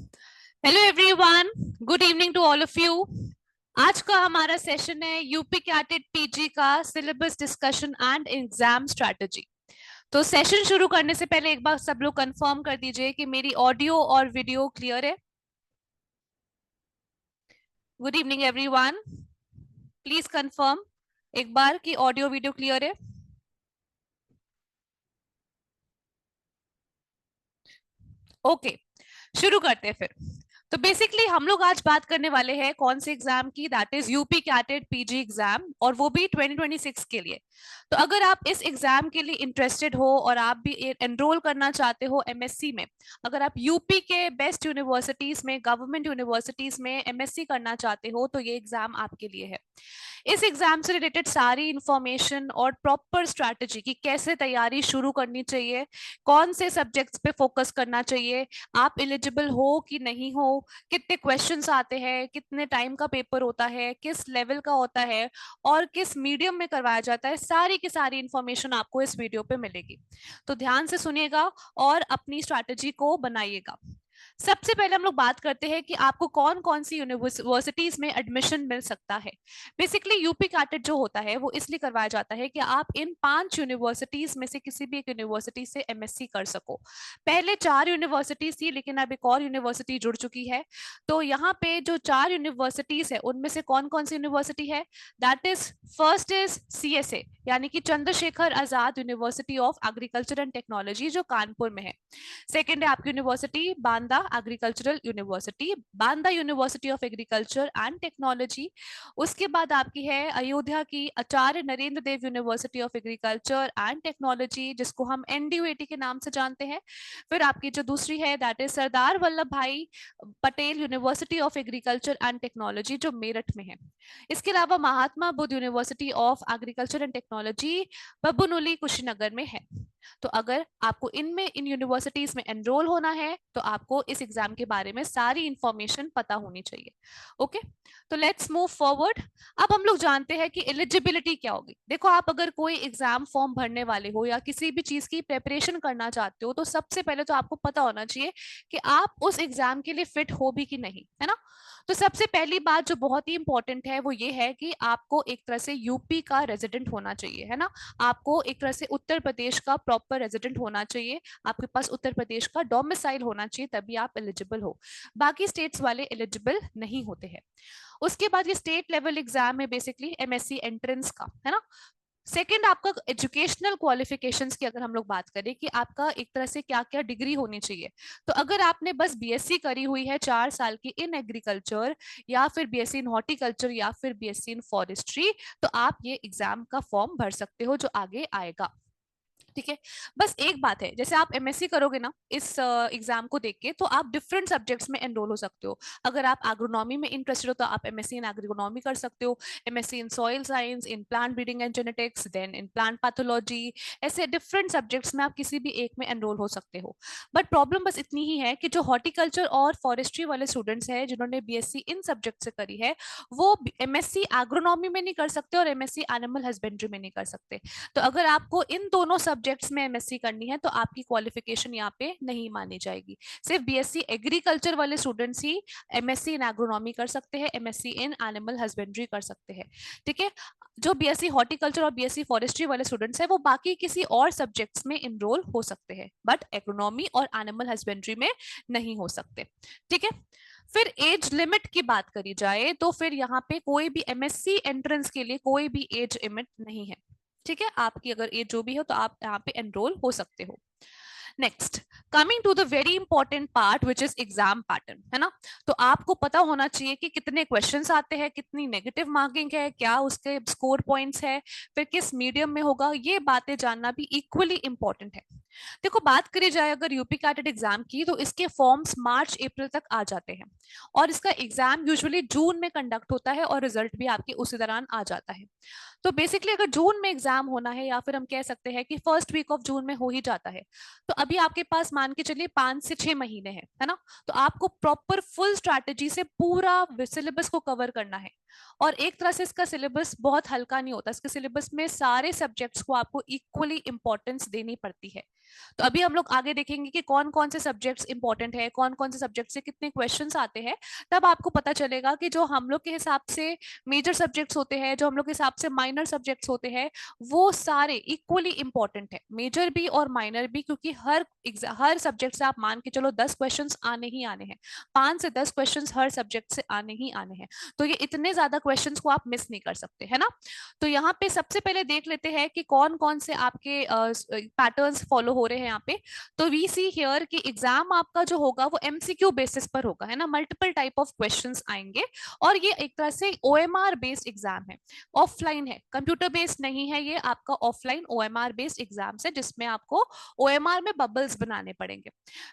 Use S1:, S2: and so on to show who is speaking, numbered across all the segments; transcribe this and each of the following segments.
S1: Hello everyone, good evening to all of you. आज का हमारा सेशन है यूपी कैटेड पीजी का syllabus discussion and exam strategy. तो सेशन शुरू करने से पहले एक बार सब लोग कंफर्म कर दीजिए कि मेरी ऑडियो और वीडियो क्लियर है। Good evening everyone, please confirm एक बार कि ऑडियो वीडियो क्लियर है। ओके, शुरू करते हैं फिर। तो बेसिकली हम लोग आज बात करने वाले हैं कौन से एग्जाम की, that is UP CATET PG exam, और वो भी 2026 के लिए। तो अगर आप इस एग्जाम के लिए इंटरेस्टेड हो और आप भी एनरोल करना चाहते हो एमएससी में, अगर आप यूपी के बेस्ट यूनिवर्सिटीज में, गवर्नमेंट यूनिवर्सिटीज में एमएससी करना चाहते हो, तो ये एग्जाम आपके लिए है। इस एग्जाम से रिलेटेड सारी इंफॉर्मेशन और प्रॉपर स्ट्रैटेजी की कैसे तैयारी शुरू करनी चाहिए, कौन से सब्जेक्ट्स पे फोकस करना चाहिए, आप एलिजिबल हो कि नहीं हो, कितने क्वेश्चंस आते हैं, कितने टाइम का पेपर होता है, किस लेवल का होता है और किस मीडियम में करवाया जाता है, सारी की सारी इंफॉर्मेशन आपको इस वीडियो पे मिलेगी। तो ध्यान से सुनिएगा और अपनी स्ट्रैटेजी को बनाइएगा। सबसे पहले हम लोग बात करते हैं कि आपको कौन कौन सी यूनिवर्सिटीज में एडमिशन मिल सकता है। बेसिकली यूपी कैटेड जो होता है वो इसलिए करवाया जाता है कि आप इन 5 यूनिवर्सिटीज में से किसी भी एक यूनिवर्सिटी से एमएससी कर सको। पहले 4 यूनिवर्सिटीज थी, लेकिन अब एक और यूनिवर्सिटी जुड़ चुकी है। तो यहाँ पे जो 4 यूनिवर्सिटीज है उनमें से कौन कौन सी यूनिवर्सिटी है, that is first is CSA, यानी कि Chandrashekhar Azad university of agriculture and technology, जो कानपुर में है। सेकेंड है आपकी university Banda agricultural university, Banda university of agriculture and technology. उसके बाद आपकी है अयोध्या की Acharya Narendra Dev university of agriculture and technology, जिसको हम एनडीयूएटी के नाम से जानते हैं। फिर आपकी जो दूसरी है that is Sardar Vallabh Bhai Patel university of agriculture and technology, जो मेरठ में है। इसके अलावा Mahatma Buddha university of agriculture and technology बबुनुली कुशीनगर में है। तो अगर आपको इनमें इन यूनिवर्सिटीज में एनरोल होना है तो आपको इस एग्जाम के बारे में सारी इंफॉर्मेशन पता होनी चाहिए। ओके, तो लेट्स मूव फॉरवर्ड। अब हम लोग जानते हैं कि एलिजिबिलिटी क्या होगी। देखो, आप अगर कोई एग्जाम फॉर्म भरने वाले हो या किसी भी चीज की प्रेपरेशन करना चाहते हो, तो सबसे पहले तो आपको पता होना चाहिए कि आप उस एग्जाम के लिए फिट हो भी कि नहीं, है ना। तो सबसे पहली बात जो बहुत ही इंपॉर्टेंट है वो ये है कि आपको एक तरह से यूपी का रेजिडेंट होना चाहिए, है ना। आपको एक तरह से उत्तर प्रदेश का प्रॉपर रेजिडेंट होना चाहिए, आपके पास उत्तर प्रदेश का डोमिसाइल होना चाहिए, तभी आप एलिजिबल हो। बाकी स्टेट्स वाले एलिजिबल नहीं होते हैं। उसके बाद ये स्टेट लेवल एग्जाम है बेसिकली एमएससी एंट्रेंस का, है ना। सेकेंड, आपका एजुकेशनल क्वालिफिकेशंस की अगर हम लोग बात करें कि आपका एक तरह से क्या क्या डिग्री होनी चाहिए, तो अगर आपने बस बीएससी करी हुई है 4 साल की इन एग्रीकल्चर, या फिर बीएससी इन हॉर्टिकल्चर, या फिर बीएससी इन फॉरेस्ट्री, तो आप ये एग्जाम का फॉर्म भर सकते हो जो आगे आएगा। ठीक है। बस एक बात है, जैसे आप एमएससी करोगे ना इस एग्जाम को देख के, तो आप डिफरेंट सब्जेक्ट्स में एनरोल हो सकते हो। अगर आप एग्रोनॉमी में इंटरेस्टेड हो तो आप एमएससी इन एग्रोनॉमी कर सकते हो, MSc in soil science, in plant breeding and genetics, then in plant pathology. ऐसे डिफरेंट सब्जेक्ट्स में आप किसी भी एक में एनरोल हो सकते हो। बट प्रॉब्लम बस इतनी ही है कि जो हॉर्टिकल्चर और फॉरेस्ट्री वाले स्टूडेंट्स हैं जिन्होंने बीएससी इन सब्जेक्ट से करी है, वो एमएससी एग्रोनॉमी में नहीं कर सकते और एमएससी एनिमल हस्बेंड्री में नहीं कर सकते। तो अगर आपको इन दोनों सब्जेक्ट्स में एमएससी करनी है तो आपकी क्वालिफिकेशन यहाँ पे नहीं मानी जाएगी। सिर्फ बीएससी एग्रीकल्चर वाले students he MSc in agronomy कर सकते हैं, एमएससी इन एनिमल हस्बेंड्री कर सकते हैं। ठीक है। जो बीएससी हॉर्टिकल्चर और बीएससी फॉरेस्ट्री वाले स्टूडेंट्स हैं वो बाकी किसी और सब्जेक्ट्स में इनरोल हो सकते हैं, बट एग्रोनॉमी और एनिमल हस्बेंड्री में नहीं हो सकते। ठीक है। फिर एज लिमिट की बात करी जाए तो फिर यहाँ पे कोई भी एमएससी एंट्रेंस के लिए कोई भी एज लिमिट नहीं है। ठीक है, आपकी अगर एज जो भी हो तो आप यहाँ पे एनरोल हो सकते हो। Next, coming to the very important part which is exam pattern, है ना। तो आपको पता होना चाहिए कि कितने क्वेश्चंस आते हैं, कितनी नेगेटिव मार्किंग है, क्या उसके स्कोर पॉइंट्स है, फिर किस मीडियम में होगा, ये बातें जानना भी इक्वली इंपॉर्टेंट है। देखो, बात करी जाए अगर यूपी कैटेड एग्जाम की, तो इसके फॉर्म्स मार्च अप्रैल तक आ जाते हैं और इसका एग्जाम यूजुअली जून में कंडक्ट होता है और रिजल्ट भी आपके उसी दौरान आ जाता है। तो बेसिकली अगर जून में एग्जाम होना है, या फिर हम कह सकते हैं कि फर्स्ट वीक ऑफ जून में हो ही जाता है, तो अभी आपके पास मान के चलिए 5 से 6 महीने हैं, है ना। तो आपको प्रॉपर फुल स्ट्रैटेजी से पूरा सिलेबस को कवर करना है। और एक तरह से इसका सिलेबस बहुत हल्का नहीं होता, इसके सिलेबस में सारे सब्जेक्ट्स को आपको इक्वली इंपॉर्टेंस देनी पड़ती है। तो अभी हम लोग आगे देखेंगे कि कौन कौन से सब्जेक्ट्स इंपॉर्टेंट है, कौन कौन से सब्जेक्ट से कितने क्वेश्चंस आते हैं, तब आपको पता चलेगा कि जो हम लोग के हिसाब से मेजर सब्जेक्ट्स होते हैं, जो हम लोग के हिसाब से माइनर सब्जेक्ट्स होते हैं, वो सारे इक्वली इंपॉर्टेंट है, मेजर भी और माइनर भी, क्योंकि हर सब्जेक्ट से आप मान के चलो 10 क्वेश्चंस आने ही आने हैं, 5 से 10 क्वेश्चंस हर सब्जेक्ट से आने ही आने हैं। तो ये इतने ज्यादा क्वेश्चंस को आप मिस नहीं कर सकते, है ना। तो यहाँ पे सबसे पहले देख लेते हैं कि कौन कौन से आपके पैटर्न्स फॉलो हो रहे हैं यहाँ पे। तो वी सी हियर कि एग्जाम आपका जो होगा वो एमसीक्यू बेसिस पर होगा, है ना, मल्टीपल टाइप ऑफ क्वेश्चंस आएंगे, और ये एक तरह से ओएमआर बेस्ड एग्जाम है, ऑफलाइन है, कंप्यूटर बेस्ड नहीं है, ये आपका ऑफलाइन ओएमआर बेस्ड एग्जाम है, जिसमें आपको ओएमआर में बबल्स बनाने पड़ेंगे।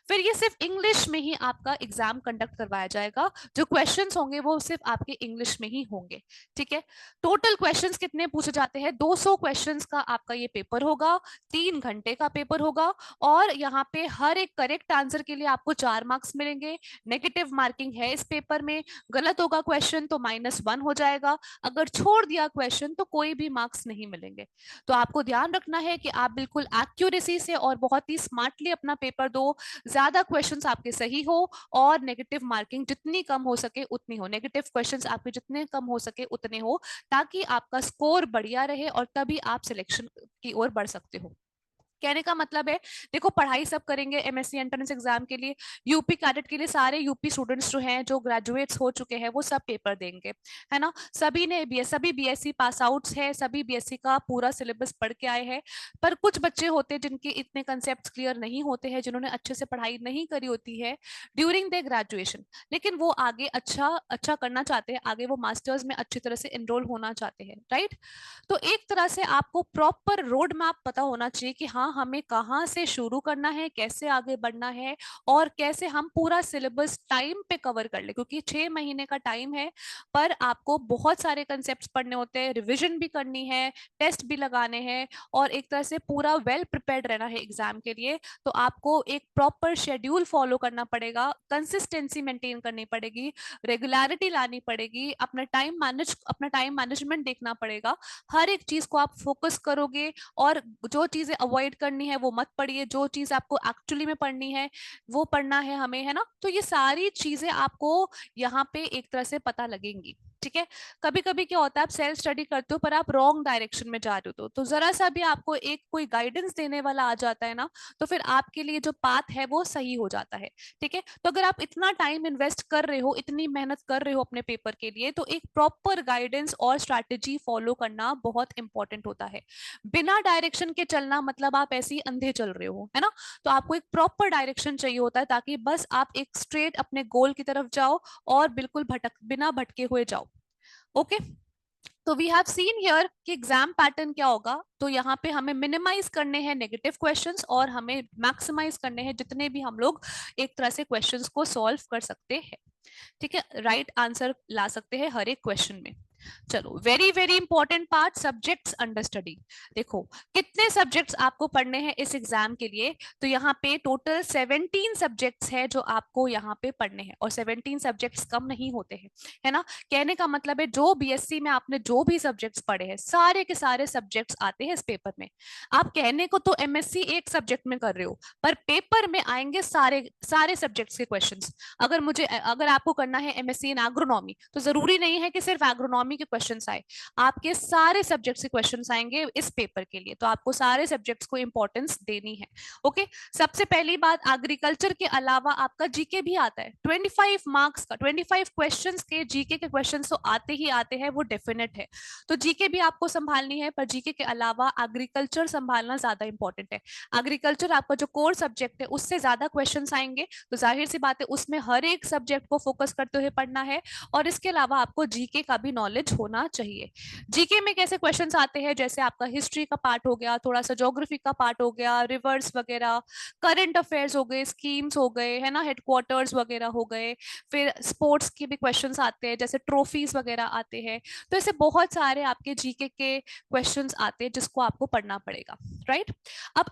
S1: फिर ये सिर्फ इंग्लिश में ही आपका एग्जाम कंडक्ट करवाया जाएगा, जो क्वेश्चंस होंगे वो सिर्फ आपके इंग्लिश में ही होंगे, ठीक है। टोटल क्वेश्चंस कितने पूछे जाते हैं, 200 क्वेश्चंस का आपका ये पेपर होगा, 3 घंटे का पेपर होगा, और यहाँ पे हर एक करेक्ट आंसर के लिए आपको 4 मार्क्स मिलेंगे। नेगेटिव मार्किंग है इस पेपर में, गलत होगा क्वेश्चन तो -1 हो जाएगा, अगर छोड़ दिया क्वेश्चन तो कोई भी मार्क्स नहीं मिलेंगे। तो आपको ध्यान रखना है कि आप बिल्कुल एक्यूरेसी से और बहुत ही स्मार्टली अपना पेपर दो, ज्यादा क्वेश्चंस आपके सही हो, और नेगेटिव मार्किंग जितनी कम हो सके उतनी हो, नेगेटिव क्वेश्चंस आपके जितने कम हो सके उतने हो, ताकि आपका स्कोर बढ़िया रहे और तभी आप सिलेक्शन की ओर बढ़ सकते हो। कहने का मतलब है, देखो पढ़ाई सब करेंगे एमएससी एंट्रेंस एग्जाम के लिए, यूपी कैडेट के लिए सारे यूपी स्टूडेंट्स जो हैं, जो ग्रेजुएट्स हो चुके हैं, वो सब पेपर देंगे, है ना। सभी बीएससी पास आउट्स है, सभी बीएससी का पूरा सिलेबस पढ़ के आए हैं, पर कुछ बच्चे होते हैं जिनके इतने कंसेप्ट क्लियर नहीं होते हैं, जिन्होंने अच्छे से पढ़ाई नहीं करी होती है ड्यूरिंग द ग्रेजुएशन, लेकिन वो आगे अच्छा अच्छा करना चाहते हैं, आगे वो मास्टर्स में अच्छी तरह से एनरोल होना चाहते हैं, राइट। तो एक तरह से आपको प्रॉपर रोड मैप पता होना चाहिए कि हाँ हमें कहाँ से शुरू करना है, कैसे आगे बढ़ना है, और कैसे हम पूरा सिलेबस टाइम पे कवर कर ले, क्योंकि 6 महीने का टाइम है, पर आपको बहुत सारे कंसेप्ट्स पढ़ने होते हैं, रिविजन भी करनी है, टेस्ट भी लगाने हैं, और एक तरह से पूरा वेल प्रिपेयर्ड रहना है एग्जाम के लिए। तो आपको एक प्रॉपर शेड्यूल फॉलो करना पड़ेगा, कंसिस्टेंसी मेंटेन करनी पड़ेगी, रेगुलरिटी लानी पड़ेगी, अपना टाइम मैनेजमेंट देखना पड़ेगा, हर एक चीज को आप फोकस करोगे, और जो चीजें अवॉइड करनी है वो मत पढ़िए, जो चीज आपको एक्चुअली में पढ़नी है वो पढ़ना है हमें, है ना। तो ये सारी चीजें आपको यहाँ पे एक तरह से पता लगेंगी, ठीक है। कभी कभी क्या होता है, आप सेल्फ स्टडी करते हो पर आप रॉन्ग डायरेक्शन में जा रहे हो, तो जरा सा भी आपको एक कोई गाइडेंस देने वाला आ जाता है ना, तो फिर आपके लिए जो पाथ है वो सही हो जाता है, ठीक है। तो अगर आप इतना टाइम इन्वेस्ट कर रहे हो, इतनी मेहनत कर रहे हो अपने पेपर के लिए, तो एक प्रॉपर गाइडेंस और स्ट्रैटेजी फॉलो करना बहुत इंपॉर्टेंट होता है। बिना डायरेक्शन के चलना मतलब आप ऐसे ही अंधे चल रहे हो, है ना। तो आपको एक प्रॉपर डायरेक्शन चाहिए होता है, ताकि बस आप एक स्ट्रेट अपने गोल की तरफ जाओ, और बिल्कुल बिना भटके हुए जाओ। ओके, तो वी हैव सीन हियर कि एग्जाम पैटर्न क्या होगा। तो यहाँ पे हमें मिनिमाइज करने हैं नेगेटिव क्वेश्चंस, और हमें मैक्सिमाइज करने हैं जितने भी हम लोग एक तरह से क्वेश्चंस को सॉल्व कर सकते हैं, ठीक है, राइट आंसर ला सकते हैं हर एक क्वेश्चन में। चलो, very very important part, subjects under study. देखो कितने सब्जेक्ट्स आपको पढ़ने हैं इस एग्जाम के लिए, तो यहाँ पे टोटल 17 सब्जेक्ट्स है जो आपको यहाँ पे पढ़ने हैं, और 17 सब्जेक्ट्स कम नहीं होते हैं, है ना। कहने का मतलब है जो बीएससी में आपने जो भी सब्जेक्ट्स पढ़े हैं, सारे के सारे सब्जेक्ट्स आते हैं इस पेपर में। आप कहने को तो एमएससी एक सब्जेक्ट में कर रहे हो, पर पेपर में आएंगे सारे सारे सब्जेक्ट्स के क्वेश्चंस। अगर आपको करना है एमएससी इन एग्रोनॉमी, तो जरूरी नहीं है कि सिर्फ एग्रोनॉमी के क्वेश्चंस आए, आपके सारे सब्जेक्ट्स के क्वेश्चंस आएंगे इस पेपर के लिए, तो आपको सारे सब्जेक्ट्स को इंपॉर्टेंस देनी है। ओके, सबसे पहली बात, एग्रीकल्चर के अलावा आपका जीके भी आता है, 25 मार्क्स का, 25 क्वेश्चंस के जीके के क्वेश्चंस तो आते ही आते हैं, वो डेफिनेट है। तो जीके भी आपको संभालनी है, पर जीके के अलावा एग्रीकल्चर संभालना ज्यादा इंपॉर्टेंट है। एग्रीकल्चर आपका जो कोर सब्जेक्ट है उससे ज्यादा क्वेश्चंस आएंगे, तो जाहिर सी बात है उसमें हर एक सब्जेक्ट को फोकस करते हुए पढ़ना है, और इसके अलावा आपको जीके का भी नॉलेज होना चाहिए। जीके में कैसे क्वेश्चंस आते हैं, जैसे आपका हिस्ट्री का पार्ट हो गया, थोड़ा सा ज्योग्राफी का पार्ट हो गया, रिवर्स वगैरह, करंट अफेयर्स हो गए, स्कीम्स हो गए, है ना, हेडक्वार्टर्स वगैरह हो गए, फिर स्पोर्ट्स के भी क्वेश्चंस आते हैं, जैसे ट्रॉफीज वगैरह आते हैं। तो ऐसे बहुत सारे आपके जीके के क्वेश्चंस आते हैं जिसको आपको पढ़ना पड़ेगा, राइट। अब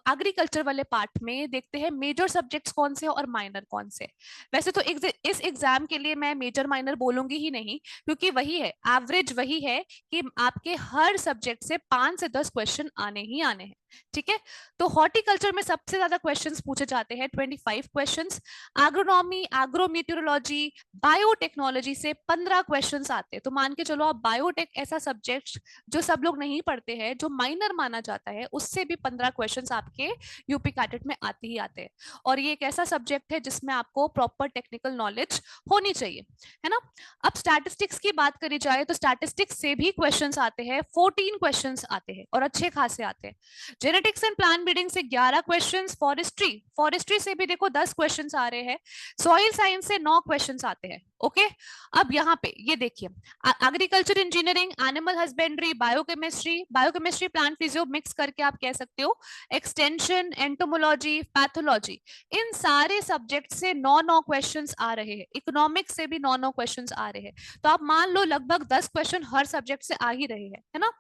S1: एग्रीकल्चर वाले पार्ट में देखते हैं मेजर सब्जेक्ट्स कौन से और माइनर कौन से। वैसे तो इस एग्जाम के लिए मैं मेजर माइनर बोलूंगी ही नहीं, क्योंकि वही है, एवरेज वही है कि आपके हर सब्जेक्ट से 5 से 10 क्वेश्चन आने ही आने हैं। ठीक है, तो हॉर्टिकल्चर में सबसे ज्यादा क्वेश्चंस पूछे जाते हैं, 25 क्वेश्चंस। एग्रोनॉमी, एग्रोमीटेरोलॉजी, बायोटेक्नोलॉजी से 15 क्वेश्चंस आते हैं। तो मान के चलो आप बायोटेक ऐसा सब्जेक्ट जो सब लोग नहीं पढ़ते हैं, जो माइनर माना जाता है, उससे भी 15 क्वेश्चंस आपके यूपी कैडेट में आते ही आते हैं। और ये एक ऐसा सब्जेक्ट है जिसमें आपको प्रॉपर टेक्निकल नॉलेज होनी चाहिए, है ना। अब स्टैटिस्टिक्स की बात करी जाए तो स्टैटिस्टिक्स से भी क्वेश्चंस आते हैं, 14 क्वेश्चंस आते हैं और अच्छे खासे आते हैं। जेनेटिक्स एंड प्लांट ब्रीडिंग से 11 क्वेश्चंस, फॉरेस्ट्री से भी देखो 10 क्वेश्चंस आ रहे हैं, सॉइल साइंस से 9 क्वेश्चंस आते हैं। ओके, अब यहाँ पे ये देखिए, agriculture engineering, animal husbandry, biochemistry plant physio mix करके आप कह सकते हो, एक्सटेंशन, एंटोमोलॉजी, पैथोलॉजी, इन सारे सब्जेक्ट से 9 क्वेश्चंस आ रहे हैं। इकोनॉमिक्स से भी 9 क्वेश्चंस आ रहे हैं। तो आप मान लो लगभग 10 क्वेश्चन हर सब्जेक्ट से आ ही रहे हैं, है ना।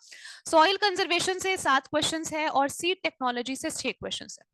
S1: सॉइल कंजर्वेशन से 7 क्वेश्चंस है और सीड टेक्नोलॉजी से 6 क्वेश्चंस है।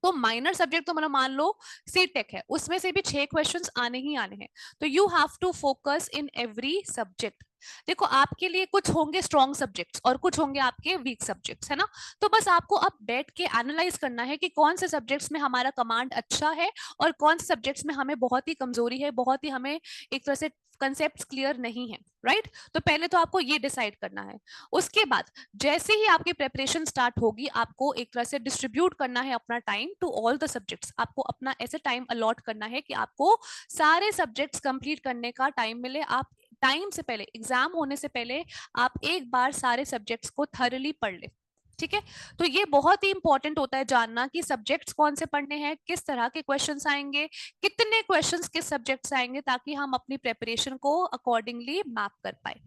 S1: तो माइनर सब्जेक्ट तो मतलब मान लो सी टेक है, उसमें से भी 6 क्वेश्चंस आने ही आने हैं। तो you have to focus in every subject. देखो आपके लिए कुछ होंगे स्ट्रॉन्ग सब्जेक्ट्स और कुछ होंगे आपके वीक सब्जेक्ट्स, है ना। तो बस आपको अब बैठ के एनालाइज करना है कि कौन से सब्जेक्ट्स में हमारा कमांड अच्छा है और कौन से सब्जेक्ट्स में हमें बहुत ही कमजोरी है, बहुत ही हमें एक तरह से कंसेप्ट क्लियर नहीं है, राइट। तो पहले तो आपको ये डिसाइड करना है। उसके बाद जैसे ही आपकी प्रेपरेशन स्टार्ट होगी, आपको एक तरह से डिस्ट्रीब्यूट करना है अपना time to all the subjects. आपको अपना ऐसे टाइम अलॉट करना है कि आपको सारे सब्जेक्ट्स कंप्लीट करने का टाइम मिले। आप टाइम से पहले, एग्जाम होने से पहले आप एक बार सारे सब्जेक्ट्स को थरली पढ़ ले। ठीक है, तो ये बहुत ही इंपॉर्टेंट होता है जानना कि सब्जेक्ट्स कौन से पढ़ने हैं, किस तरह के क्वेश्चंस आएंगे, कितने क्वेश्चंस किस सब्जेक्ट से आएंगे, ताकि हम अपनी प्रेपरेशन को अकॉर्डिंगली मैप कर पाए।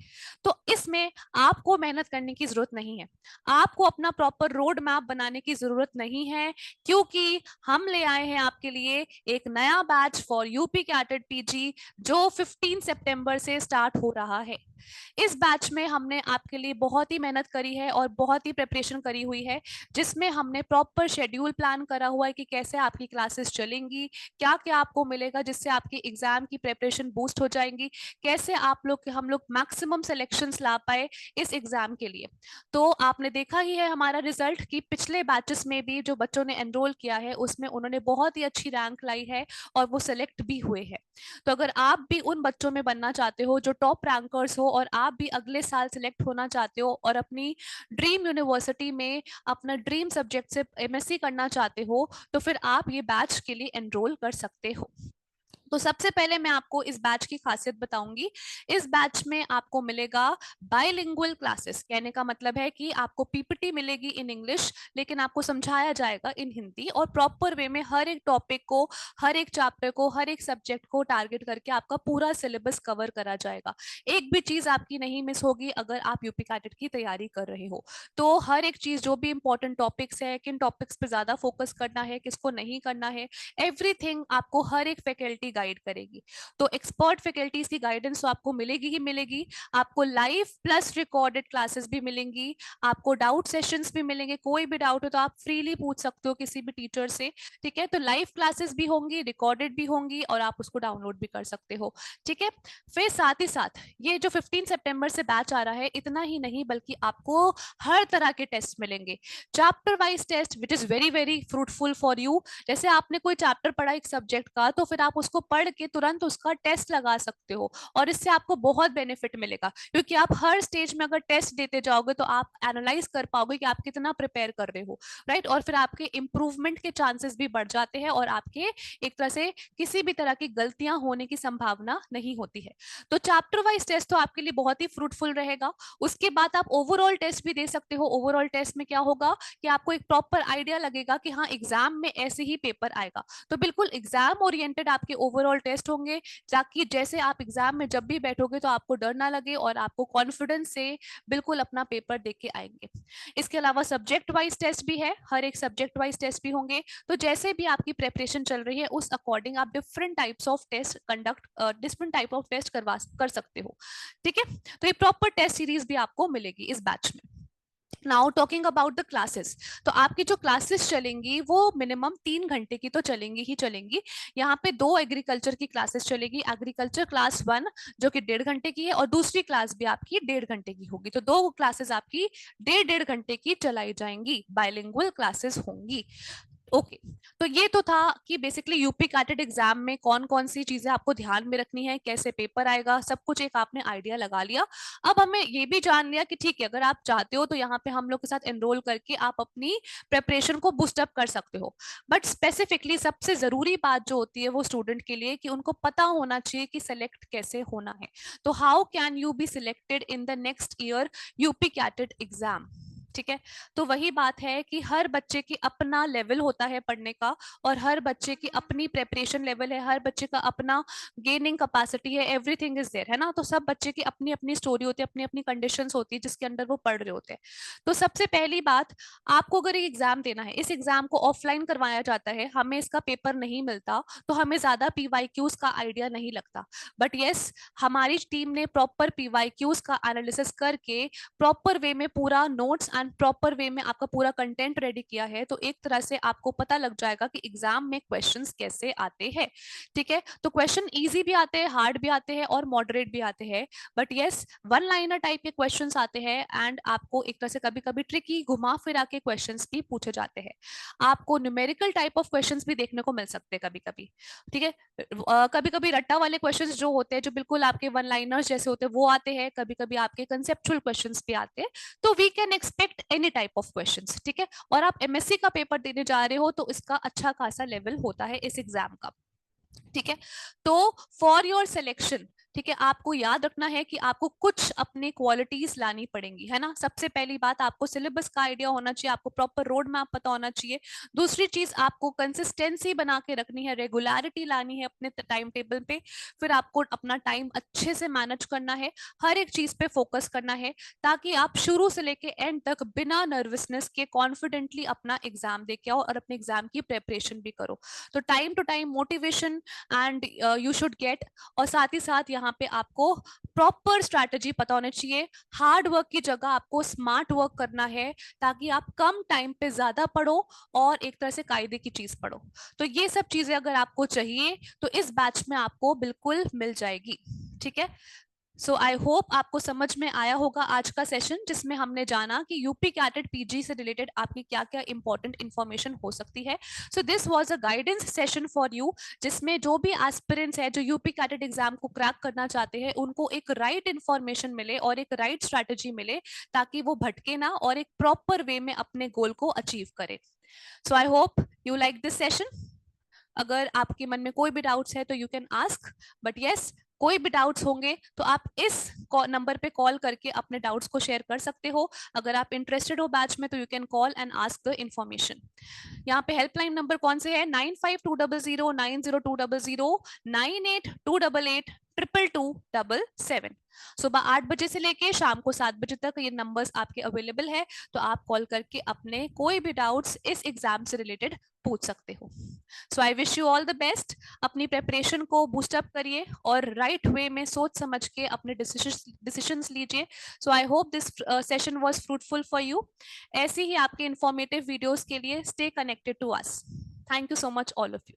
S1: तो इसमें आपको मेहनत करने की जरूरत नहीं है, आपको अपना प्रॉपर रोड मैप बनाने की जरूरत नहीं है, क्योंकि हम ले आए हैं आपके लिए एक नया batch for UP cadet PG जो 15 सितंबर से स्टार्ट हो रहा है। इस बैच में हमने आपके लिए बहुत ही मेहनत करी है और बहुत ही प्रिपरेशन करी हुई है, जिसमें हमने प्रॉपर शेड्यूल प्लान करा हुआ है कि कैसे आपकी क्लासेस चलेंगी, क्या क्या आपको मिलेगा जिससे आपकी एग्जाम की प्रिपरेशन बूस्ट हो जाएंगी, कैसे आप लोग हम लोग मैक्सिमम सिलेक्शंस ला पाए इस एग्जाम के लिए। तो आपने देखा ही है हमारा रिजल्ट कि पिछले बैचेस में भी जो बच्चों ने एनरोल किया है उसमें उन्होंने बहुत ही अच्छी रैंक लाई है और वो सिलेक्ट भी हुए हैं। तो अगर आप भी उन बच्चों में बनना चाहते हो जो टॉप रैंकर्स हो और आप भी अगले साल सिलेक्ट होना चाहते हो और अपनी ड्रीम यूनिवर्सिटी में अपना ड्रीम सब्जेक्ट से एमएससी करना चाहते हो, तो फिर आप ये बैच के लिए एनरोल कर सकते हो। तो सबसे पहले मैं आपको इस बैच की खासियत बताऊंगी। इस बैच में आपको मिलेगा बाइलिंगुअल क्लासेस, कहने का मतलब है कि आपको पीपीटी मिलेगी इन इंग्लिश, लेकिन आपको समझाया जाएगा इन हिंदी, और प्रॉपर वे में हर एक टॉपिक को, हर एक चैप्टर को, हर एक सब्जेक्ट को टारगेट करके आपका पूरा सिलेबस कवर करा जाएगा। एक भी चीज आपकी नहीं मिस होगी अगर आप यूपी कैडेट की तैयारी कर रहे हो। तो हर एक चीज, जो भी इंपॉर्टेंट टॉपिक्स है, किन टॉपिक्स पे ज्यादा फोकस करना है, किसको नहीं करना है, एवरीथिंग आपको हर एक फैकल्टी गाइड करेगी। तो एक्सपर्ट फैकल्टीज की गाइडेंस तो आपको मिलेगी ही मिलेगी। आपको लाइव प्लस रिकॉर्डेड क्लासेस भी मिलेंगी, आपको डाउट सेशंस भी मिलेंगे। कोई भी डाउट हो तो आप फ्रीली पूछ सकते हो किसी भी टीचर से। ठीक है, तो लाइव क्लासेस भी होंगी, रिकॉर्डेड भी होंगी, और आप उसको डाउनलोड भी कर सकते हो। ठीक है, फिर साथ ही साथ ये जो 15 सितंबर से बैच आ रहा है, इतना ही नहीं बल्कि आपको हर तरह के टेस्ट मिलेंगे, chapter wise test, which is very very fruitful for you. जैसे आपने कोई चैप्टर पढ़ा एक सब्जेक्ट का, तो फिर आप उसको पढ़ के तुरंत उसका टेस्ट लगा सकते हो, और इससे आपको बहुत बेनिफिट मिलेगा, क्योंकि आप हर स्टेज में अगर टेस्ट देते जाओगे तो आप एनालाइज कर पाओगे कि आप कितना प्रिपेयर कर रहे हो, राइट। और फिर आपके इंप्रूवमेंट के चांसेस भी बढ़ जाते हैं और आपके एक तरह से किसी भी तरह की गलतियां होने की संभावना नहीं होती है। तो चैप्टर वाइज टेस्ट तो आपके लिए बहुत ही फ्रूटफुल रहेगा। उसके बाद आप ओवरऑल टेस्ट भी दे सकते हो। ओवरऑल टेस्ट में क्या होगा कि आपको एक प्रॉपर आइडिया लगेगा कि हाँ, एग्जाम में ऐसे ही पेपर आएगा। तो बिल्कुल एग्जाम ओरिएंटेड आपके ओवरऑल टेस्ट होंगे, ताकि जैसे आप एग्जाम में जब भी बैठोगे तो आपको डर ना लगे और आपको कॉन्फिडेंस से बिल्कुल अपना पेपर देख के आएंगे। इसके अलावा सब्जेक्ट वाइज टेस्ट भी है, हर एक सब्जेक्ट वाइज टेस्ट भी होंगे। तो जैसे भी आपकी प्रेपरेशन चल रही है उस अकॉर्डिंग आप different types of test conduct, different type of test कर सकते हो। ठीक है, तो ये प्रॉपर टेस्ट सीरीज भी आपको मिलेगी इस बैच में। Now talking about the classes, तो आपकी जो क्लासेस चलेंगी वो मिनिमम 3 घंटे की तो चलेंगी ही चलेंगी। यहाँ पे 2 एग्रीकल्चर की क्लासेस चलेगी, एग्रीकल्चर क्लास 1 जो कि 1.5 घंटे की है, और दूसरी क्लास भी आपकी 1.5 घंटे की होगी। तो 2 क्लासेस आपकी 1.5 घंटे की चलाई जाएंगी, बाइलिंगुअल क्लासेस होंगी। ओके तो ये तो था कि बेसिकली यूपी कैटेड एग्जाम में कौन कौन सी चीजें आपको ध्यान में रखनी है, कैसे पेपर आएगा, सब कुछ एक आपने आइडिया लगा लिया। अब हमें ये भी जान लिया कि ठीक है, अगर आप चाहते हो तो यहाँ पे हम लोग के साथ एनरोल करके आप अपनी प्रेपरेशन को बूस्ट अप कर सकते हो। बट स्पेसिफिकली सबसे जरूरी बात जो होती है वो स्टूडेंट के लिए कि उनको पता होना चाहिए कि सिलेक्ट कैसे होना है। तो how can you be selected in the next year UP CATET exam? ठीक है, तो वही बात है कि हर बच्चे की अपना लेवल होता है पढ़ने का, और हर बच्चे की अपनी प्रेपरेशन लेवल है, हर बच्चे का अपना गेनिंग कैपेसिटी है, एवरीथिंग इज देयर, है ना। तो सब बच्चे की अपनी अपनी स्टोरी होती है, अपनी अपनी कंडीशंस होती है जिसके अंदर वो पढ़ रहे होते हैं। तो सबसे पहली बात, आपको अगर एक एग्जाम देना है, इस एग्जाम को ऑफलाइन करवाया जाता है, हमें इसका पेपर नहीं मिलता, तो हमें ज्यादा पीवाईक्यूज का आइडिया नहीं लगता। बट यस, हमारी टीम ने प्रॉपर पीवाईक्यूज का एनालिसिस करके प्रॉपर वे में पूरा नोट्स एंड प्रॉपर वे में आपका पूरा कंटेंट रेडी किया है। तो एक तरह से आपको पता लग जाएगा कि एग्जाम में क्वेश्चंस कैसे आते हैं। ठीक है, तो क्वेश्चन इजी भी आते हैं, हार्ड भी आते हैं और मॉडरेट भी आते हैं। But yes, one liner type के क्वेश्चंस आते हैं, एंड आपको एक तरह से कभी कभी ट्रिकी घुमा फिरा के क्वेश्चंस भी पूछे जाते हैं। आपको न्यूमेरिकल टाइप ऑफ क्वेश्चंस भी देखने को मिल सकते हैं कभी कभी। ठीक है, कभी कभी रट्टा वाले क्वेश्चंस जो होते हैं, जो बिल्कुल आपके वन लाइनर्स जैसे होते हैं, वो आते हैं। कभी कभी आपके कंसेप्चुअल क्वेश्चंस भी आते हैं। तो we can expect any type of questions. ठीक है, और आप एमएससी का पेपर देने जा रहे हो तो इसका अच्छा खासा लेवल होता है इस एग्जाम का। ठीक है, तो फॉर योर सिलेक्शन, ठीक है, आपको याद रखना है कि आपको कुछ अपनी क्वालिटीज लानी पड़ेंगी, है ना। सबसे पहली बात, आपको सिलेबस का आइडिया होना चाहिए, आपको प्रॉपर रोड मैप पता होना चाहिए। दूसरी चीज, आपको कंसिस्टेंसी बना के रखनी है, रेगुलरिटी लानी है अपने टाइम टेबल पे। फिर आपको अपना टाइम अच्छे से मैनेज करना है, हर एक चीज पे फोकस करना है, ताकि आप शुरू से लेके एंड तक बिना नर्वसनेस के कॉन्फिडेंटली अपना एग्जाम दे के आओ और अपने एग्जाम की प्रेपरेशन भी करो। तो time to time motivation and you should get, और साथ ही साथ यहाँ पे आपको प्रॉपर स्ट्रैटेजी पता होनी चाहिए। हार्ड वर्क की जगह आपको स्मार्ट वर्क करना है, ताकि आप कम टाइम पे ज्यादा पढ़ो और एक तरह से कायदे की चीज पढ़ो। तो ये सब चीजें अगर आपको चाहिए तो इस बैच में आपको बिल्कुल मिल जाएगी। ठीक है, सो आई होप आपको समझ में आया होगा आज का सेशन, जिसमें हमने जाना कि यूपी कैटेड पीजी से रिलेटेड आपकी क्या क्या इंपॉर्टेंट इंफॉर्मेशन हो सकती है। So this was a guidance session for you, जिसमें जो भी एस्पिरेंट्स है जो यूपी कैटेड एग्जाम को क्रैक करना चाहते हैं, उनको एक राइट इंफॉर्मेशन मिले और एक राइट स्ट्रैटेजी मिले, ताकि वो भटके ना और एक प्रॉपर वे में अपने गोल को अचीव करे। So I hope you like this session. अगर आपके मन में कोई भी डाउट्स है तो you can ask, but yes, कोई भी डाउट्स होंगे तो आप इस नंबर पे कॉल करके अपने डाउट्स को शेयर कर सकते हो। अगर आप इंटरेस्टेड हो बैच में तो you can call and ask the information. यहाँ पे हेल्पलाइन नंबर कौन से है? 9520090200, 9828882277। सुबह 8 बजे से लेके शाम को 7 बजे तक ये नंबर्स आपके अवेलेबल है, तो आप कॉल करके अपने कोई भी डाउट्स इस एग्जाम से रिलेटेड पूछ सकते हो। So I wish you all the best. अपनी प्रेपरेशन को बूस्ट अप करिए और राइट वे में सोच समझ के अपने डिसीजंस लीजिए। So I hope this session was fruitful for you. ऐसे ही आपके इंफॉर्मेटिव वीडियोस के लिए stay connected to us. Thank you so much all of you.